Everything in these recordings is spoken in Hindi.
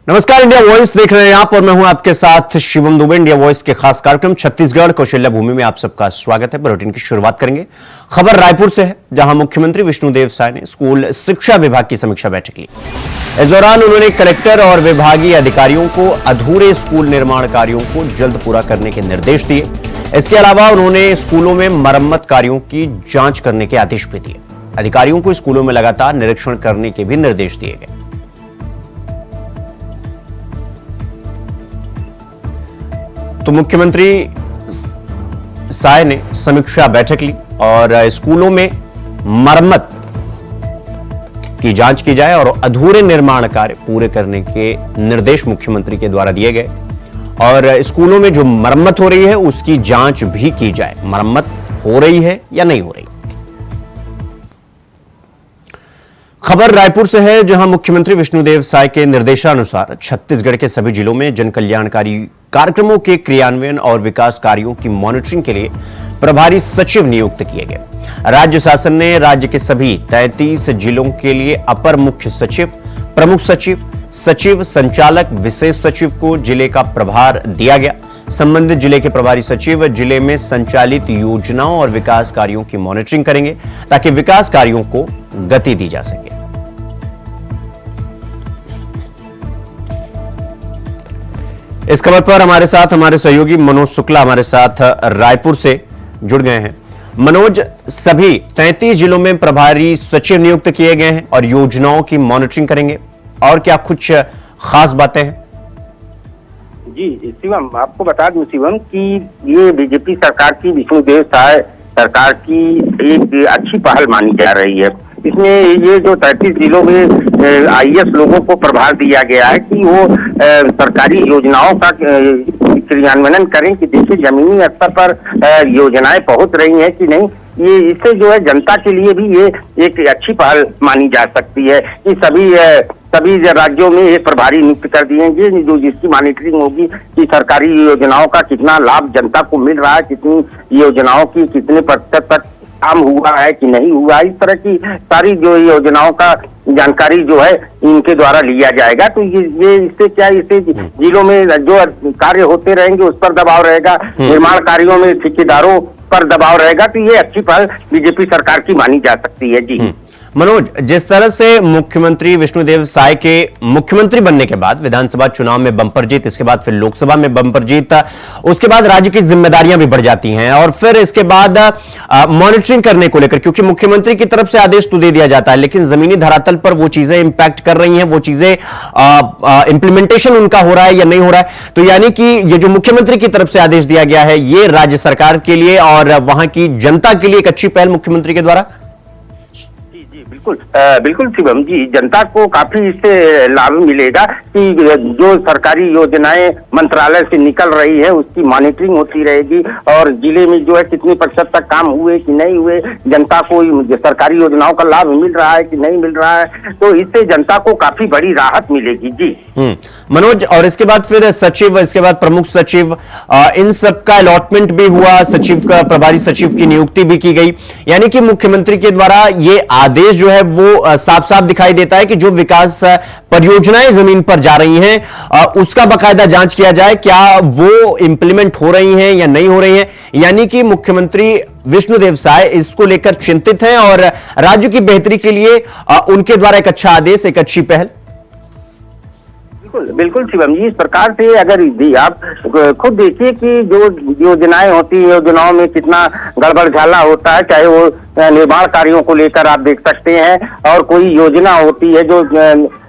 नमस्कार, इंडिया वॉइस देख रहे हैं आप और मैं हूं आपके साथ शिवम दुबे। इंडिया वॉइस के खास कार्यक्रम छत्तीसगढ़ कौशल्या भूमि में आप सबका स्वागत है। बुलेटिन की शुरुआत करेंगे। खबर रायपुर से है, जहां मुख्यमंत्री विष्णुदेव साय ने स्कूल शिक्षा विभाग की समीक्षा बैठक ली। इस दौरान उन्होंने कलेक्टर और विभागीय अधिकारियों को अधूरे स्कूल निर्माण कार्यों को जल्द पूरा करने के निर्देश दिए। इसके अलावा उन्होंने स्कूलों में मरम्मत कार्यों की जांच करने के आदेश भी दिए। अधिकारियों को स्कूलों में लगातार निरीक्षण करने के भी निर्देश दिए गए। तो मुख्यमंत्री साय ने समीक्षा बैठक ली और स्कूलों में मरम्मत की जांच की जाए और अधूरे निर्माण कार्य पूरे करने के निर्देश मुख्यमंत्री के द्वारा दिए गए और स्कूलों में जो मरम्मत हो रही है उसकी जांच भी की जाए। मरम्मत हो रही है या नहीं हो रही। खबर रायपुर से है, जहां मुख्यमंत्री विष्णुदेव साय के निर्देशानुसार छत्तीसगढ़ के सभी जिलों में जन कल्याणकारी कार्यक्रमों के क्रियान्वयन और विकास कार्यों की मॉनिटरिंग के लिए प्रभारी सचिव नियुक्त किए गए। राज्य शासन ने राज्य के सभी 33 जिलों के लिए अपर मुख्य सचिव, प्रमुख सचिव, सचिव, संचालक, विशेष सचिव को जिले का प्रभार दिया गया। संबंधित जिले के प्रभारी सचिव जिले में संचालित योजनाओं और विकास कार्यों की मॉनिटरिंग करेंगे ताकि विकास कार्यों को गति दी जा सके। इस खबर पर हमारे साथ हमारे सहयोगी मनोज शुक्ला हमारे साथ रायपुर से जुड़ गए हैं। मनोज, सभी 33 जिलों में प्रभारी सचिव नियुक्त किए गए हैं और योजनाओं की मॉनिटरिंग करेंगे, और क्या कुछ खास बातें हैं? जी शिवम, आपको बता दूं शिवम कि ये बीजेपी सरकार की, विष्णुदेव साय सरकार की एक अच्छी पहल मानी जा रही है। इसमें ये जो 33 जिलों में आईएएस लोगों को प्रभार दिया गया है कि वो सरकारी योजनाओं का क्रियान्वयन करें कि देखिए जमीनी स्तर पर योजनाएं पहुंच रही हैं कि नहीं। ये इससे जो है जनता के लिए भी ये एक अच्छी पहल मानी जा सकती है कि सभी राज्यों में ये प्रभारी नियुक्त कर दिए जो जिसकी मॉनिटरिंग होगी कि सरकारी योजनाओं का कितना लाभ जनता को मिल रहा है, कितनी योजनाओं की कितने प्रतिशत तक काम हुआ है कि नहीं हुआ। इस तरह की सारी जो योजनाओं का जानकारी जो है इनके द्वारा लिया जाएगा। तो ये इससे क्या, इससे जिलों में जो कार्य होते रहेंगे उस पर दबाव रहेगा, निर्माण कार्यों में ठेकेदारों पर दबाव रहेगा। तो ये अच्छी पहल बीजेपी सरकार की मानी जा सकती है। जी मनोज, जिस तरह से मुख्यमंत्री विष्णुदेव साय के मुख्यमंत्री बनने के बाद विधानसभा चुनाव में बंपर जीत, इसके बाद फिर लोकसभा में बंपर जीत, उसके बाद राज्य की जिम्मेदारियां भी बढ़ जाती हैं और फिर इसके बाद मॉनिटरिंग करने को लेकर, क्योंकि मुख्यमंत्री की तरफ से आदेश तो दे दिया जाता है लेकिन जमीनी धरातल पर वो चीजें इंपैक्ट कर रही हैं, वो चीजें इंप्लीमेंटेशन उनका हो रहा है या नहीं हो रहा है। तो यानी कि ये जो मुख्यमंत्री की तरफ से आदेश दिया गया है ये राज्य सरकार के लिए और वहां की जनता के लिए एक अच्छी पहल मुख्यमंत्री के द्वारा। बिल्कुल शिवम जी, जनता को काफी इससे लाभ मिलेगा कि जो सरकारी योजनाएं मंत्रालय से निकल रही है उसकी मॉनिटरिंग होती रहेगी और जिले में जो है कितने प्रतिशत तक काम हुए कि नहीं हुए, जनता को सरकारी योजनाओं का लाभ मिल रहा है कि नहीं मिल रहा है, तो इससे जनता को काफी बड़ी राहत मिलेगी। जी मनोज, और इसके बाद फिर सचिव, इसके बाद प्रमुख सचिव, इन सब का अलॉटमेंट भी हुआ, सचिव का, प्रभारी सचिव की नियुक्ति भी की गई। यानी कि मुख्यमंत्री के द्वारा ये आदेश जो है वो साफ साफ दिखाई देता है कि जो विकास परियोजनाएं जमीन पर जा रही हैं उसका बाकायदा जांच किया जाए, क्या वो इंप्लीमेंट हो रही हैं या नहीं हो रही हैं। यानी कि मुख्यमंत्री विष्णुदेव साय इसको लेकर चिंतित हैं और राज्य की बेहतरी के लिए उनके द्वारा एक अच्छा आदेश, एक अच्छी पहल। बिल्कुल शिवम जी, इस प्रकार से अगर आप खुद देखिए कि जो योजनाएं होती है, योजनाओं में कितना गड़बड़ झाला होता है, चाहे वो निर्माण कार्यों को लेकर आप देख सकते हैं और कोई योजना होती है जो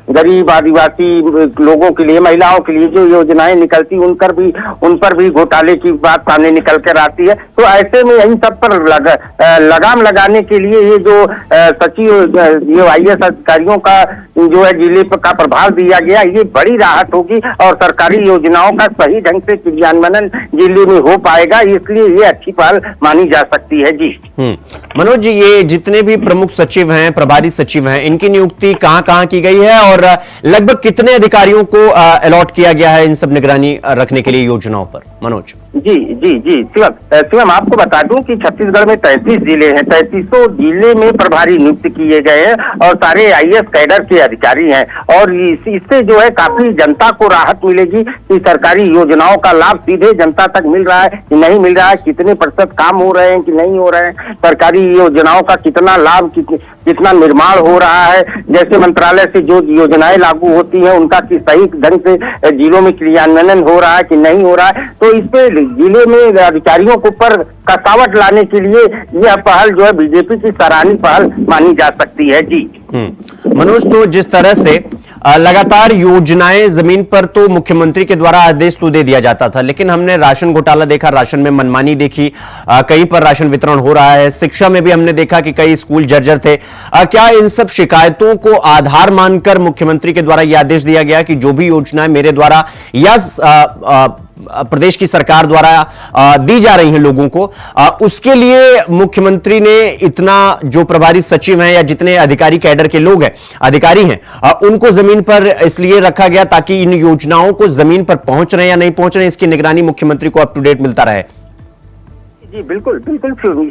गरीब आदिवासी लोगों के लिए, महिलाओं के लिए जो योजनाएं निकलती उन पर भी घोटाले की बात सामने निकल कर आती है। तो ऐसे में इन सब पर लगाम लगाने के लिए ये जो सचिव, ये आईएएस अधिकारियों का जो है जिले का प्रभार दिया गया, ये बड़ी राहत होगी और सरकारी योजनाओं का सही ढंग से क्रियान्वयन जिले में हो पाएगा। इसलिए ये अच्छी पहल मानी जा सकती है। जी मनोज जी, ये जितने भी प्रमुख सचिव हैं, प्रभारी सचिव हैं, इनकी नियुक्ति कहां कहां की गई है और लगभग कितने अधिकारियों को अलॉट किया गया है इन सब निगरानी रखने के लिए योजनाओं पर? मनोज। जी जी जी शिवम आपको बता दूं कि छत्तीसगढ़ में 33 जिले हैं। 33 जिले में प्रभारी नियुक्त किए गए हैं और सारे आईएएस कैडर के अधिकारी हैं। और इससे जो है काफी जनता को राहत मिलेगी कि सरकारी योजनाओं का लाभ सीधे जनता तक मिल रहा है कि नहीं मिल रहा है, कितने प्रतिशत काम हो रहे हैं कि नहीं हो रहे हैं, सरकारी योजनाओं का कितना लाभ कितना निर्माण हो रहा है, जैसे मंत्रालय से जो योजनाएं लागू होती हैं उनका सही ढंग से जिलों में क्रियान्वयन हो रहा है कि नहीं हो रहा है। तो इस पे जिले में अधिकारियों के ऊपर कसावट लाने के लिए यह पहल जो है बीजेपी की सराहनीय पहल मानी जा सकती है। जी मनोज, तो जिस तरह से लगातार योजनाएं जमीन पर तो मुख्यमंत्री के द्वारा आदेश तो दे दिया जाता था, लेकिन हमने राशन घोटाला देखा, राशन में मनमानी देखी, कहीं पर राशन वितरण हो रहा है। शिक्षा में भी हमने देखा कि कई स्कूल जर्जर थे। क्या इन सब शिकायतों को आधार मानकर मुख्यमंत्री के द्वारा यह आदेश दिया गया कि जो भी योजनाएं मेरे द्वारा या प्रदेश की सरकार द्वारा दी जा रही हैं लोगों को, उसके लिए मुख्यमंत्री ने इतना जो प्रभारी सचिव हैं या जितने अधिकारी कैडर के लोग हैं, अधिकारी हैं, उनको जमीन पर इसलिए रखा गया ताकि इन योजनाओं को जमीन पर पहुंच रहे हैं या नहीं पहुंच रहे हैं, इसकी निगरानी मुख्यमंत्री को अप टू डेट मिलता रहे। जी बिल्कुल बिल्कुल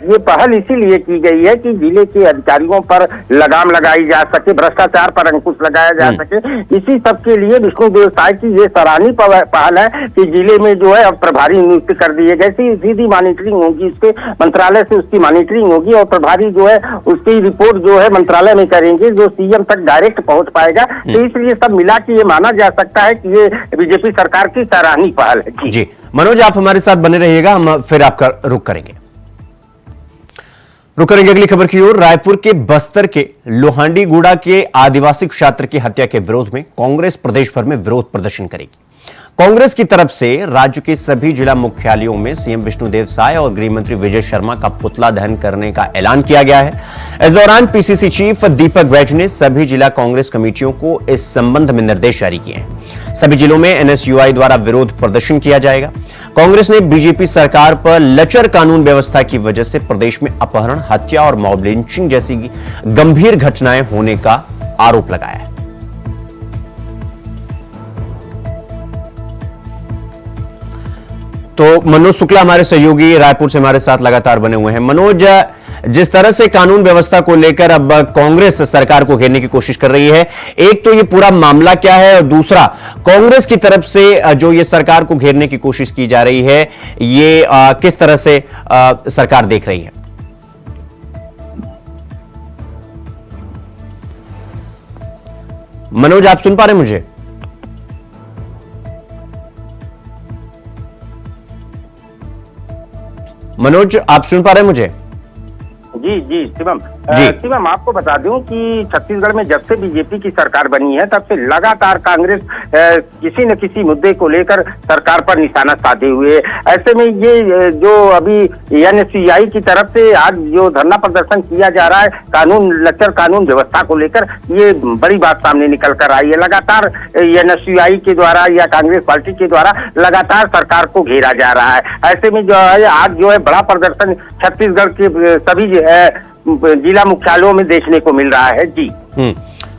ये पहल इसीलिए की गई है कि जिले के अधिकारियों पर लगाम लगाई जा सके, भ्रष्टाचार पर अंकुश लगाया जा सके। इसी सब के लिए विष्णुदेव साय की ये सराहनीय पहल है कि जिले में जो है अब प्रभारी नियुक्त कर दिए गए। सीधी मॉनिटरिंग होगी, उसके मंत्रालय से उसकी मॉनिटरिंग होगी और प्रभारी जो है उसकी रिपोर्ट जो है मंत्रालय में करेंगे, जो सीएम तक डायरेक्ट पहुंच पाएगा। तो इसलिए सब मिला के ये माना जा सकता है कि ये बीजेपी सरकार की सराहनीय पहल है। जी मनोज, आप हमारे साथ बने रहिएगा, हम फिर आपका रुख करेंगे अगली खबर की ओर। रायपुर के बस्तर के लोहांडीगुड़ा के आदिवासी छात्र की हत्या के विरोध में कांग्रेस प्रदेश भर में विरोध प्रदर्शन करेगी। कांग्रेस की तरफ से राज्य के सभी जिला मुख्यालयों में सीएम विष्णुदेव साय और गृह मंत्री विजय शर्मा का पुतला दहन करने का ऐलान किया गया है। इस दौरान पीसीसी चीफ दीपक बैज ने सभी जिला कांग्रेस कमेटियों को इस संबंध में निर्देश जारी किए हैं। सभी जिलों में एनएसयूआई द्वारा विरोध प्रदर्शन किया जाएगा। कांग्रेस ने बीजेपी सरकार पर लचर कानून व्यवस्था की वजह से प्रदेश में अपहरण, हत्या और मॉब लिंचिंग जैसी गंभीर घटनाएं होने का आरोप लगाया है। तो मनोज शुक्ला हमारे सहयोगी रायपुर से हमारे साथ लगातार बने हुए हैं। मनोज, जिस तरह से कानून व्यवस्था को लेकर अब कांग्रेस सरकार को घेरने की कोशिश कर रही है, एक तो ये पूरा मामला क्या है और दूसरा कांग्रेस की तरफ से जो ये सरकार को घेरने की कोशिश की जा रही है, ये किस तरह से सरकार देख रही है? मनोज, आप सुन पा रहे हैं मुझे? मनोज, आप सुन पा रहे हैं मुझे? जी जी शिवम आपको बता दूं कि छत्तीसगढ़ में जब से बीजेपी की सरकार बनी है तब से लगातार कांग्रेस किसी न किसी मुद्दे को लेकर सरकार पर निशाना साधे हुए। ऐसे में ये जो अभी एनएसयूआई की तरफ से आज जो धरना प्रदर्शन किया जा रहा है लचर कानून व्यवस्था को लेकर, ये बड़ी बात सामने निकल कर आई है। लगातार एनएसयूआई के द्वारा या कांग्रेस पार्टी के द्वारा लगातार सरकार को घेरा जा रहा है। ऐसे में जो है आज जो है बड़ा प्रदर्शन छत्तीसगढ़ के सभी जिला मुख्यालयों में देखने को मिल रहा है। जी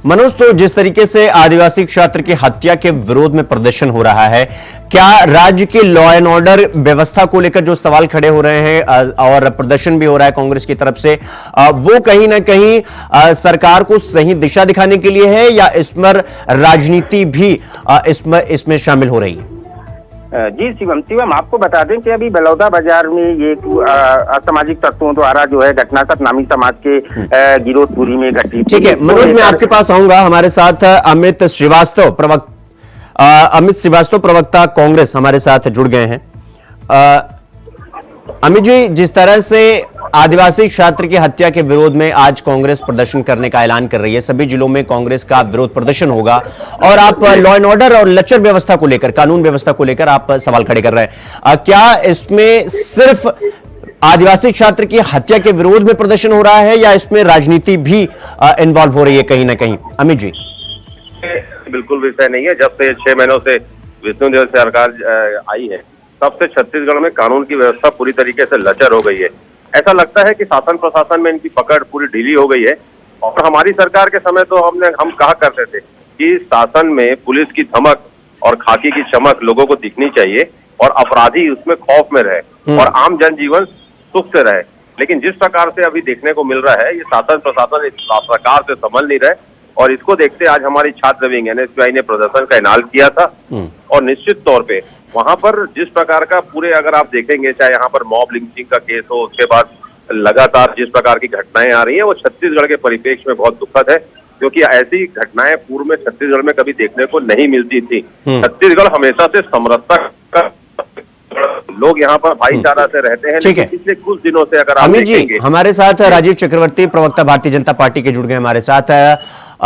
मनोज, तो जिस तरीके से आदिवासी छात्र की हत्या के विरोध में प्रदर्शन हो रहा है, क्या राज्य की लॉ एंड ऑर्डर व्यवस्था को लेकर जो सवाल खड़े हो रहे हैं और प्रदर्शन भी हो रहा है कांग्रेस की तरफ से, वो कहीं ना कहीं सरकार को सही दिशा दिखाने के लिए है या इसमें राजनीति भी इसमें शामिल हो रही है? जी शिवम आपको बता दें कि अभी बलौदा बाजार में ये असामाजिक तत्वों द्वारा जो है घटना सतनामी समाज के गिरोधपुरी में घटी। ठीक है मनोज, मैं आपके पास आऊंगा। हमारे साथ अमित श्रीवास्तव प्रवक्ता कांग्रेस हमारे साथ जुड़ गए हैं। अमित जी, जिस तरह से आदिवासी छात्र की हत्या के विरोध में आज कांग्रेस प्रदर्शन करने का ऐलान कर रही है, सभी जिलों में कांग्रेस का विरोध प्रदर्शन होगा और आप लॉ एंड ऑर्डर और लचर व्यवस्था को लेकर, कानून व्यवस्था को लेकर आप सवाल खड़े कर रहे हैं, क्या इसमें सिर्फ आदिवासी छात्र की हत्या के विरोध में प्रदर्शन हो रहा है या इसमें राजनीति भी इन्वॉल्व हो रही है कहीं ना कहीं? अमित जी, बिल्कुल विषय नहीं है। जब से 6 महीनों से विष्णुदेव सरकार आई है तब से छत्तीसगढ़ में कानून की व्यवस्था पूरी तरीके से लचर हो गई है। ऐसा लगता है कि शासन प्रशासन में इनकी पकड़ पूरी ढीली हो गई है। और हमारी सरकार के समय तो हम कहा करते थे कि शासन में पुलिस की धमक और खाकी की चमक लोगों को दिखनी चाहिए, और अपराधी उसमें खौफ में रहे और आम जनजीवन सुख से रहे। लेकिन जिस प्रकार से अभी देखने को मिल रहा है, ये शासन प्रशासन इस सरकार से संभल नहीं रहे और इसको देखते आज हमारी छात्र विंग एनएसयूआई ने प्रदर्शन का ऐलान किया था। और निश्चित तौर पे वहां पर जिस प्रकार का पूरे अगर आप देखेंगे, चाहे यहाँ पर मॉब लिंचिंग का केस हो, उसके बाद लगातार जिस प्रकार की घटनाएं आ रही है, वो छत्तीसगढ़ के परिप्रेक्ष्य में बहुत दुखद है, क्योंकि ऐसी घटनाएं पूर्व में छत्तीसगढ़ में कभी देखने को नहीं मिलती थी। छत्तीसगढ़ हमेशा से समरसता का, लोग यहाँ पर भाईचारा से रहते हैं। ठीक है, पिछले कुछ दिनों से अगर आप अमित जी देखेंगे, हमारे साथ राजीव चक्रवर्ती, प्रवक्ता भारतीय जनता पार्टी के जुड़ गए हमारे साथ।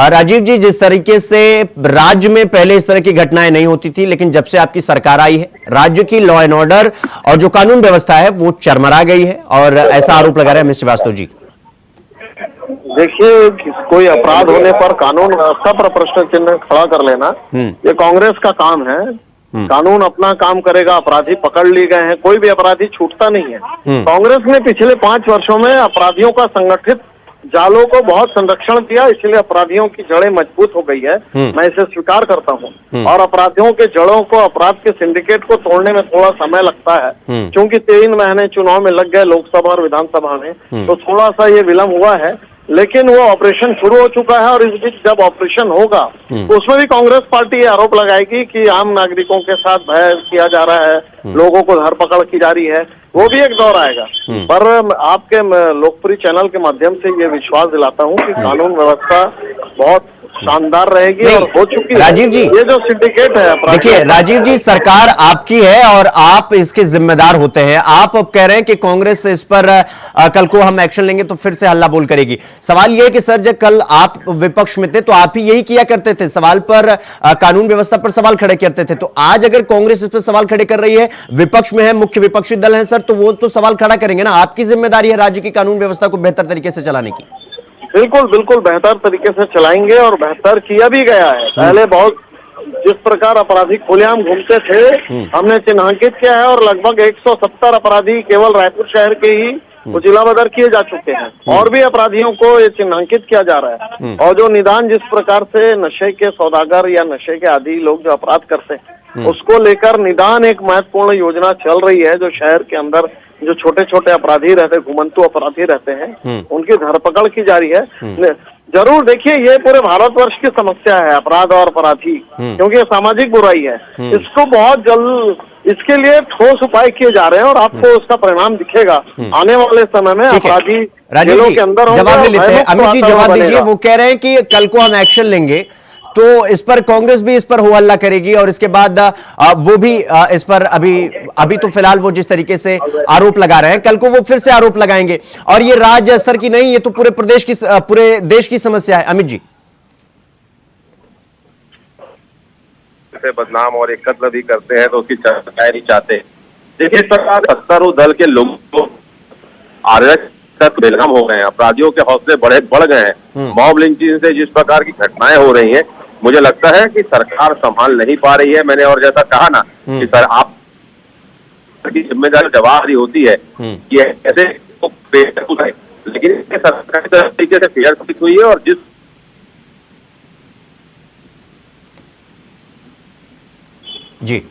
राजीव जी, जिस तरीके से राज्य में पहले इस तरह की घटनाएं नहीं होती थी, लेकिन जब से आपकी सरकार आई है, राज्य की लॉ एंड ऑर्डर और जो कानून व्यवस्था है वो चरमरा गई है, और ऐसा आरोप लगा रहे हैं मिस्टर श्रीवास्तव जी। देखिए, कोई अपराध होने पर कानून व्यवस्था पर प्रश्न चिन्ह खड़ा कर लेना ये कांग्रेस का काम है। कानून अपना काम करेगा, अपराधी पकड़ लिए गए हैं, कोई भी अपराधी छूटता नहीं है। कांग्रेस ने पिछले 5 वर्षों में अपराधियों का संगठित जालों को बहुत संरक्षण दिया, इसलिए अपराधियों की जड़ें मजबूत हो गई है। मैं इसे स्वीकार करता हूँ। और अपराधियों के जड़ों को, अपराध के सिंडिकेट को तोड़ने में थोड़ा समय लगता है, क्योंकि 3 महीने चुनाव में लग गए, लोकसभा और विधानसभा में, तो थोड़ा सा ये विलम्ब हुआ है। लेकिन वो ऑपरेशन शुरू हो चुका है और इस बीच जब ऑपरेशन होगा तो उसमें भी कांग्रेस पार्टी ये आरोप लगाएगी कि आम नागरिकों के साथ भय किया जा रहा है, लोगों को धरपकड़ की जा रही है। वो भी एक दौर आएगा। पर आपके लोकप्रिय चैनल के माध्यम से ये विश्वास दिलाता हूँ कि कानून व्यवस्था बहुत शानदार रहेगी और हो चुकी है। राजीव जी, ये जो सिंडिकेट है, देखिए राजीव जी, सरकार आपकी है और आप इसके जिम्मेदार होते हैं। आप अब कह रहे हैं कि कांग्रेस इस पर कल को हम एक्शन लेंगे तो फिर से हल्ला बोल करेगी। सवाल यह है कि सर, जब कल आप विपक्ष में थे तो आप ही यही किया करते थे, सवाल पर कानून व्यवस्था पर सवाल खड़े करते थे। तो आज अगर कांग्रेस इस पर सवाल खड़े कर रही है, विपक्ष में है, मुख्य विपक्षी दल है सर, तो वो तो सवाल खड़ा करेंगे ना। आपकी जिम्मेदारी है राज्य की कानून व्यवस्था को बेहतर तरीके से चलाने की। बिल्कुल बिल्कुल बेहतर तरीके से चलाएंगे और बेहतर किया भी गया है। पहले बहुत जिस प्रकार अपराधी खुलेआम घूमते थे, हमने चिन्हांकित किया है और लगभग 170 अपराधी केवल रायपुर शहर के ही जिला बदर किए जा चुके हैं। और भी अपराधियों को ये चिन्हांकित किया जा रहा है। और जो निदान जिस प्रकार से नशे के सौदागर या नशे के आदि लोग जो अपराध करते हैं, उसको लेकर निदान एक महत्वपूर्ण योजना चल रही है। जो शहर के अंदर जो छोटे छोटे अपराधी रहते, घुमंतु अपराधी रहते हैं, उनकी धरपकड़ की जा रही है। जरूर देखिए, ये पूरे भारतवर्ष की समस्या है, अपराध और अपराधी, क्योंकि ये सामाजिक बुराई है। इसको बहुत जल्द, इसके लिए ठोस उपाय किए जा रहे हैं और आपको उसका परिणाम दिखेगा आने वाले समय में। अपराधी जेलों के अंदर जवाब ले लेते हैं। अमित जी जवाब दीजिए। वो कह रहे हैं कि कल को हम एक्शन लेंगे, तो इस पर कांग्रेस भी इस पर हो हल्ला करेगी और इसके बाद वो भी इस पर अभी तो फिलहाल वो जिस तरीके से आरोप लगा रहे हैं, कल को वो फिर से आरोप लगाएंगे। और ये राज्य स्तर की नहीं, ये तो पूरे देश की समस्या है। अमित जी, बदनाम और एकत्र भी करते हैं तो उसकी चर्चा नहीं चाहते। देखिए, इस प्रकार सत्तारूढ़ दल के लोगों को तक बेलगाम हो गए हैं, अपराधियों के हौसले बढ़ गए हैं। मॉब लिंचिंग से जिस प्रकार की घटनाएं हो रही हैं, मुझे लगता है कि सरकार संभाल नहीं पा रही है। मैंने और जैसा कहा ना कि सर, आप की जिम्मेदारी जवाबदारी होती है कि ऐसे लेकिन सरकार तरीके से फेयर फिक्स हुई है। और जिस जी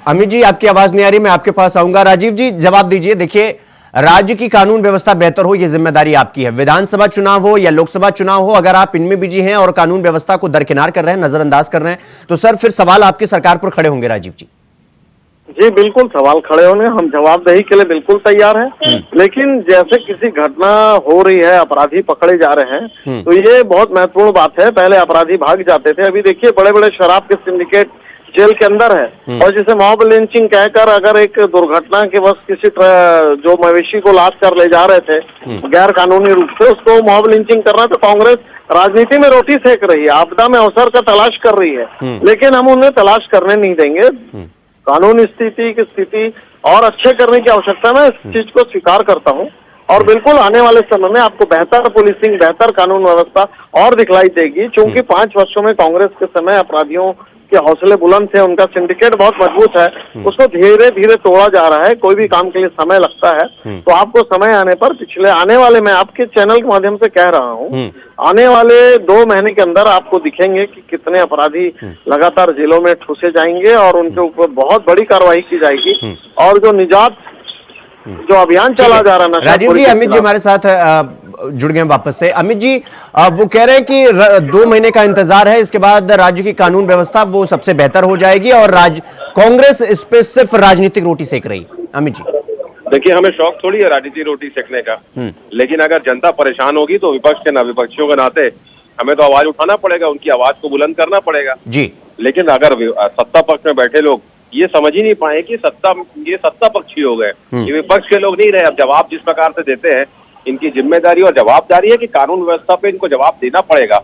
अमित जी, आपकी आवाज नहीं आ रही, मैं आपके पास आऊंगा। राजीव जी जवाब दीजिए। देखिए, राज्य की कानून व्यवस्था बेहतर हो, यह जिम्मेदारी आपकी है। विधानसभा चुनाव हो या लोकसभा चुनाव हो, अगर आप इनमें बिजी हैं और कानून व्यवस्था को दरकिनार कर रहे हैं, नजरअंदाज कर रहे हैं, तो सर फिर सवाल आपकी सरकार पर खड़े होंगे। राजीव जी जी बिल्कुल सवाल खड़े होने, हम जवाबदेही के लिए बिल्कुल तैयार हैं। लेकिन जैसे किसी घटना हो रही है, अपराधी पकड़े जा रहे हैं, तो ये बहुत महत्वपूर्ण बात है। पहले अपराधी भाग जाते थे, अभी देखिए बड़े बड़े शराब के सिंडिकेट जेल के अंदर है। और जिसे मॉब लिंचिंग कहकर अगर एक दुर्घटना के वक्त किसी जो मवेशी को लाद कर ले जा रहे थे गैर कानूनी रूप से, उसको मॉब लिंचिंग करना, तो कांग्रेस राजनीति में रोटी सेक रही है, आपदा में अवसर का तलाश कर रही है। लेकिन हम उन्हें तलाश करने नहीं देंगे। कानूनी स्थिति की स्थिति और अच्छे करने की आवश्यकता, मैं इस चीज को स्वीकार करता हूँ। और बिल्कुल आने वाले समय में आपको बेहतर पुलिसिंग, बेहतर कानून व्यवस्था और दिखलाई देगी, क्योंकि 5 वर्षों में कांग्रेस के समय अपराधियों के हौसले बुलंद थे, उनका सिंडिकेट बहुत मजबूत है, उसको धीरे धीरे तोड़ा जा रहा है। कोई भी काम के लिए समय लगता है, तो आपको समय आने पर आने वाले, मैं आपके चैनल के माध्यम से कह रहा हूँ, आने वाले 2 महीने के अंदर आपको दिखेंगे कि कितने अपराधी लगातार जेलों में ठूसे जाएंगे और उनके ऊपर बहुत बड़ी कार्रवाई की जाएगी। और जो निजात, जो अभियान चला जा रहा है राजीव जी, अमित जी हमारे साथ जुड़ गए वापस से। अमित जी, वो कह रहे हैं कि 2 महीने का इंतजार है, इसके बाद राज्य की कानून व्यवस्था वो सबसे बेहतर हो जाएगी और कांग्रेस इस पे सिर्फ राजनीतिक रोटी सेक रही। अमित जी, देखिए, हमें शौक थोड़ी है राजनीतिक रोटी सेकने का, लेकिन अगर जनता परेशान होगी तो विपक्ष के विपक्षियों के नाते हमें तो आवाज उठाना पड़ेगा, उनकी आवाज को बुलंद करना पड़ेगा जी। लेकिन अगर सत्ता पक्ष में बैठे लोग ये समझ ही नहीं पाए कि ये सत्ता पक्षी हो गए, ये विपक्ष के लोग नहीं रहे। अब जवाब जिस प्रकार से देते हैं, इनकी जिम्मेदारी और जवाबदारी है कि कानून व्यवस्था पे इनको जवाब देना पड़ेगा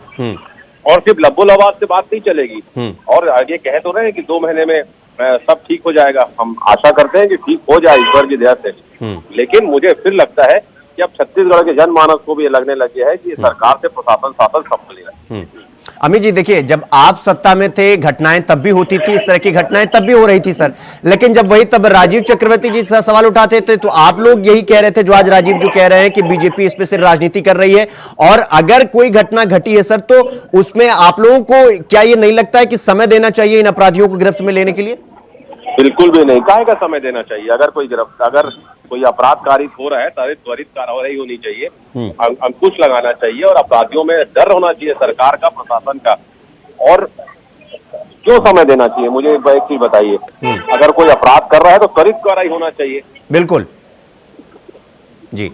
और सिर्फ लब्बो लबाज से बात नहीं चलेगी। और आगे कह तो रहे हैं कि 2 महीने में सब ठीक हो जाएगा, हम आशा करते हैं कि ठीक हो जाए ईश्वर की दया से। लेकिन मुझे फिर लगता है कि अब छत्तीसगढ़ के जनमानस को भी ये लगने लग गया है कि ये सरकार से प्रशासन शासन सब मिलेगा। अमित जी, देखिए, जब आप सत्ता में थे घटनाएं तब भी होती थी, इस तरह की घटनाएं तब भी हो रही थी सर, लेकिन जब वही तब राजीव चक्रवर्ती जी सवाल उठाते थे तो आप लोग यही कह रहे थे, जो आज राजीव जी कह रहे हैं कि बीजेपी इस पे सिर्फ राजनीति कर रही है। और अगर कोई घटना घटी है सर, तो उसमें आप लोगों को क्या ये नहीं लगता है कि समय देना चाहिए इन अपराधियों को गिरफ्त में लेने के लिए? बिल्कुल भी नहीं, काहे का समय देना चाहिए। अगर कोई अपराध कारित हो रहा है, त्वरित कार्रवाई होनी चाहिए, अंकुश लगाना चाहिए और अपराधियों में डर होना चाहिए सरकार का, प्रशासन का। और क्यों समय देना चाहिए, मुझे एक चीज बताइए, अगर कोई अपराध कर रहा है तो त्वरित कार्रवाई होना चाहिए। बिल्कुल जी,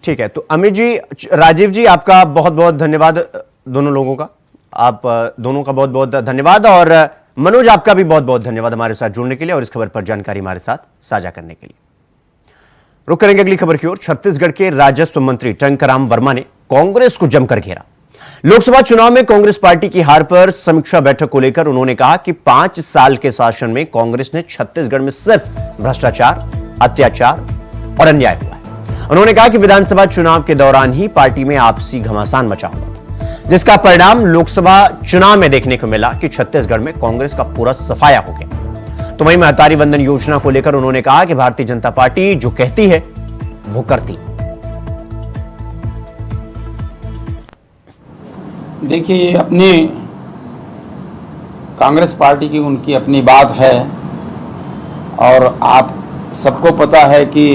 ठीक है। तो अमित जी, राजीव जी, आपका बहुत बहुत धन्यवाद, दोनों लोगों का, आप दोनों का बहुत बहुत धन्यवाद। और मनोज, आपका भी बहुत बहुत धन्यवाद हमारे साथ जुड़ने के लिए और इस खबर पर जानकारी हमारे साथ साझा करने के लिए। रुक करेंगे अगली खबर की ओर। छत्तीसगढ़ के राजस्व मंत्री टंकराम वर्मा ने कांग्रेस को जमकर घेरा। लोकसभा चुनाव में कांग्रेस पार्टी की हार पर समीक्षा बैठक को लेकर उन्होंने कहा कि 5 साल के शासन में कांग्रेस ने छत्तीसगढ़ में सिर्फ भ्रष्टाचार, अत्याचार और अन्याय हुआ है। उन्होंने कहा कि विधानसभा चुनाव के दौरान ही पार्टी में आपसी घमासान मचा हुआ, जिसका परिणाम लोकसभा चुनाव में देखने को मिला कि छत्तीसगढ़ में कांग्रेस का पूरा सफाया हो गया। तो वहीं महतारी वंदन योजना को लेकर उन्होंने कहा कि भारतीय जनता पार्टी जो कहती है वो करती। देखिए, ये अपनी कांग्रेस पार्टी की उनकी अपनी बात है और आप सबको पता है कि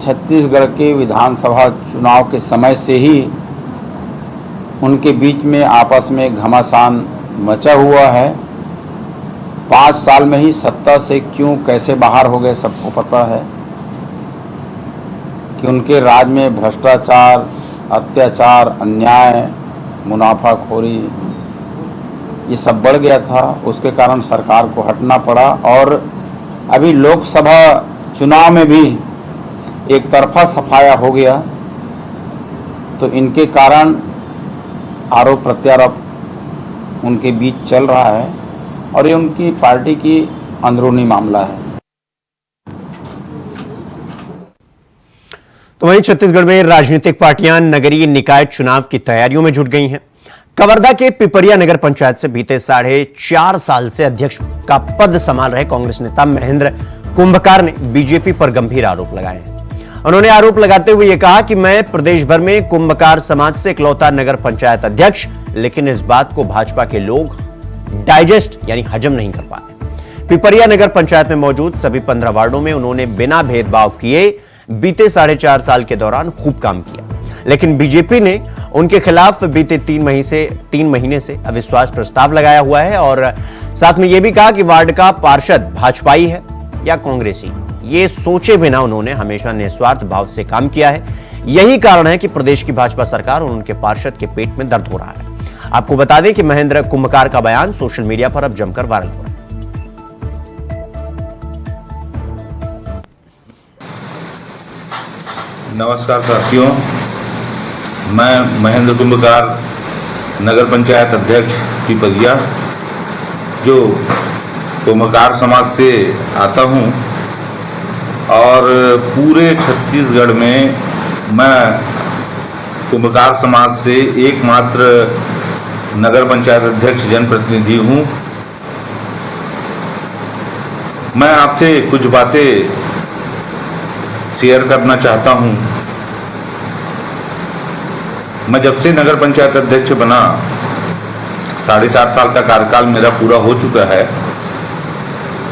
छत्तीसगढ़ के विधानसभा चुनाव के समय से ही उनके बीच में आपस में घमासान मचा हुआ है। 5 साल में ही सत्ता से क्यों कैसे बाहर हो गए सबको पता है कि उनके राज में भ्रष्टाचार, अत्याचार, अन्याय, मुनाफाखोरी ये सब बढ़ गया था। उसके कारण सरकार को हटना पड़ा और अभी लोकसभा चुनाव में भी एक तरफा सफाया हो गया। तो इनके कारण आरोप प्रत्यारोप उनके बीच चल रहा है और ये उनकी पार्टी की अंदरूनी मामला है। तो वहीं छत्तीसगढ़ में राजनीतिक पार्टियां नगरीय निकाय चुनाव की तैयारियों में जुट गई हैं। कवर्धा के पिपरिया नगर पंचायत से बीते 4.5 साल से अध्यक्ष का पद संभाल रहे कांग्रेस नेता महेंद्र कुंभकार ने बीजेपी पर गंभीर आरोप लगाए हैं। उन्होंने आरोप लगाते हुए यह कहा कि मैं प्रदेश भर में कुंभकार समाज से इकलौता नगर पंचायत अध्यक्ष, लेकिन इस बात को भाजपा के लोग डाइजेस्ट यानी हजम नहीं कर पाते। पिपरिया नगर पंचायत में मौजूद सभी 15 वार्डों में उन्होंने बिना भेदभाव किए बीते 4.5 साल के दौरान खूब काम किया, लेकिन बीजेपी ने उनके खिलाफ बीते 3 महीने से अविश्वास प्रस्ताव लगाया हुआ है और साथ में यह भी कहा कि वार्ड का पार्षद भाजपाई है या कांग्रेसी, ये सोचे बिना उन्होंने हमेशा निस्वार्थ भाव से काम किया है। यही कारण है कि प्रदेश की भाजपा सरकार और उनके पार्षद के पेट में दर्द हो रहा है। आपको बता दें कि महेंद्र कुंभकार का बयान सोशल मीडिया पर अब जमकर वायरल हो रहा है। नमस्कार साथियों, मैं महेंद्र कुंभकार, नगर पंचायत अध्यक्ष पिपरिया, जो कुंभकार समाज से आता हूं और पूरे छत्तीसगढ़ में मैं कुंभकार समाज से एकमात्र नगर पंचायत अध्यक्ष जनप्रतिनिधि हूँ। मैं आपसे कुछ बातें शेयर करना चाहता हूँ। मैं जब से नगर पंचायत अध्यक्ष बना 4.5 साल का कार्यकाल मेरा पूरा हो चुका है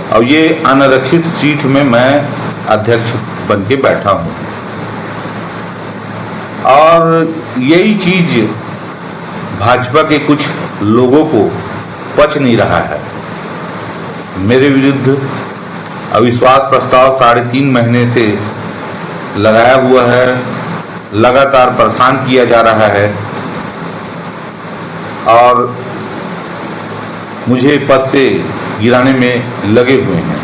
और ये अनारक्षित सीट में मैं अध्यक्ष बन के बैठा हूँ और यही चीज भाजपा के कुछ लोगों को पच नहीं रहा है। मेरे विरुद्ध अविश्वास प्रस्ताव 3.5 महीने से लगाया हुआ है, लगातार परेशान किया जा रहा है और मुझे पद से गिराने में लगे हुए हैं।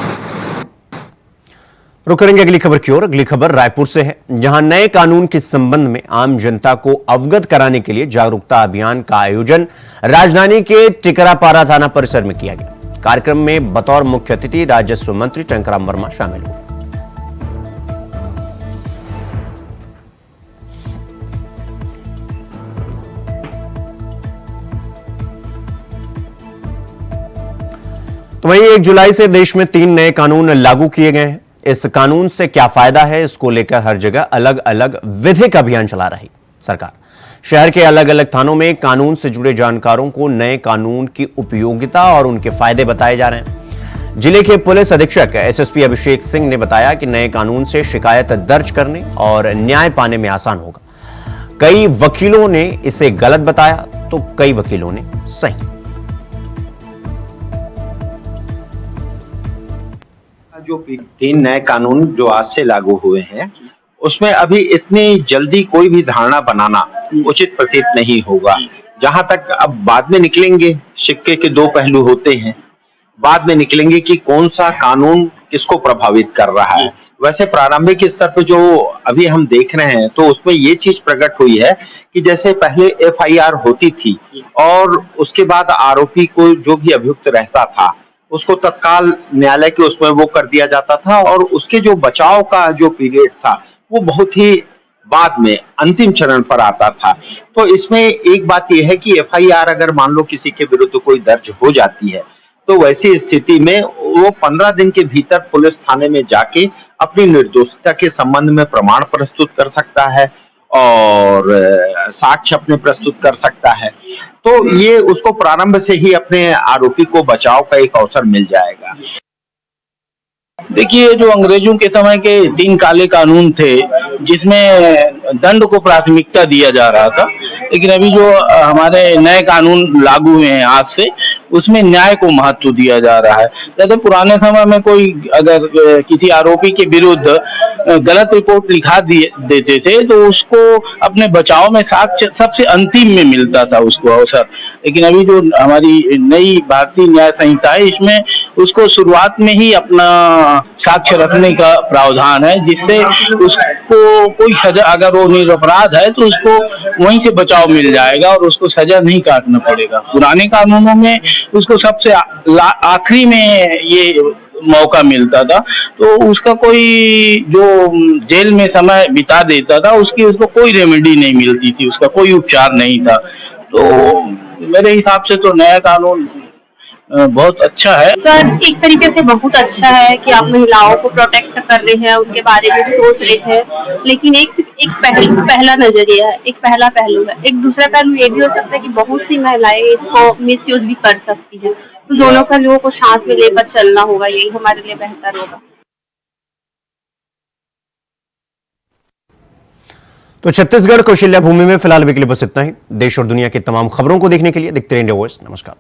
रुक करेंगे अगली खबर की ओर। अगली खबर रायपुर से है, जहां नए कानून के संबंध में आम जनता को अवगत कराने के लिए जागरूकता अभियान का आयोजन राजधानी के टिकरापारा थाना परिसर में किया गया। कार्यक्रम में बतौर मुख्य अतिथि राजस्व मंत्री टंकराम वर्मा शामिल हुए। तो वहीं 1 जुलाई से देश में 3 नए कानून लागू किए गए हैं। इस कानून से क्या फायदा है, इसको लेकर हर जगह अलग अलग विधिक अभियान चला रही सरकार। शहर के अलग अलग थानों में कानून से जुड़े जानकारों को नए कानून की उपयोगिता और उनके फायदे बताए जा रहे हैं। जिले के पुलिस अधीक्षक एसएसपी अभिषेक सिंह ने बताया कि नए कानून से शिकायत दर्ज करने और न्याय पाने में आसान होगा। कई वकीलों ने इसे गलत बताया तो कई वकीलों ने सही। जो 3 नए कानून जो आज से लागू हुए हैं, उसमें अभी इतनी जल्दी कोई भी धारणा बनाना उचित प्रतीत नहीं होगा। जहां तक अब बाद में निकलेंगे, सिक्के के 2 पहलू होते हैं, बाद में निकलेंगे कि कौन सा कानून किसको प्रभावित कर रहा है। वैसे प्रारंभिक स्तर पर जो अभी हम देख रहे हैं, तो उसमें ये चीज प्रकट हुई है कि जैसे पहले एफआईआर होती थी और उसके बाद आरोपी को जो भी अभियुक्त रहता था उसको तत्काल न्यायालय के उसमें वो कर दिया जाता था और उसके जो बचाव का जो पीरियड था वो बहुत ही बाद में अंतिम चरण पर आता था। तो इसमें एक बात यह है कि एफआईआर अगर मान लो किसी के विरुद्ध कोई दर्ज हो जाती है तो वैसी स्थिति में वो 15 दिन के भीतर पुलिस थाने में जाके अपनी निर्दोषता के संबंध में प्रमाण प्रस्तुत कर सकता है और साक्ष्य अपने प्रस्तुत कर सकता है। तो ये उसको प्रारंभ से ही अपने आरोपी को बचाव का एक अवसर मिल जाएगा। देखिए, जो अंग्रेजों के समय के 3 काले कानून थे जिसमें दंड को प्राथमिकता दिया जा रहा था, लेकिन अभी जो हमारे नए कानून लागू हुए हैं आज से, उसमें न्याय को महत्व दिया जा रहा है। जैसे पुराने समय में कोई अगर किसी आरोपी के विरुद्ध गलत रिपोर्ट लिखा देते थे तो उसको अपने बचाव में साक्ष्य सबसे अंतिम में मिलता था उसको अवसर, लेकिन अभी जो हमारी नई भारतीय न्याय संहिता है इसमें उसको शुरुआत में ही अपना साक्ष्य रखने का प्रावधान है, जिससे उसको कोई सजा, अगर वो निरपराध है तो उसको वहीं से बचाव मिल जाएगा और उसको सजा नहीं काटना पड़ेगा। पुराने कानूनों में उसको सबसे आखिरी में ये मौका मिलता था, तो उसका कोई जो जेल में समय बिता देता था उसको कोई रेमेडी नहीं मिलती थी, उसका कोई उपचार नहीं था। तो मेरे हिसाब से तो नया कानून बहुत अच्छा है। सर, एक तरीके से बहुत अच्छा है कि आप महिलाओं को प्रोटेक्ट कर रहे हैं, उनके बारे में सोच रहे हैं, लेकिन एक पहला नजरिया है, एक पहला पहलू है। एक दूसरा पहलू ये भी हो सकता है कि बहुत सी महिलाएं इसको मिसयूज भी कर सकती हैं, तो दोनों पहलुओं को साथ में लेकर चलना होगा, यही हमारे लिए बेहतर होगा। तो छत्तीसगढ़ कौशल्या भूमि में फिलहाल अभी के लिए बस इतना ही। देश और दुनिया की तमाम खबरों को देखने के लिए देखते रहिए इंडिया वॉइस। नमस्कार।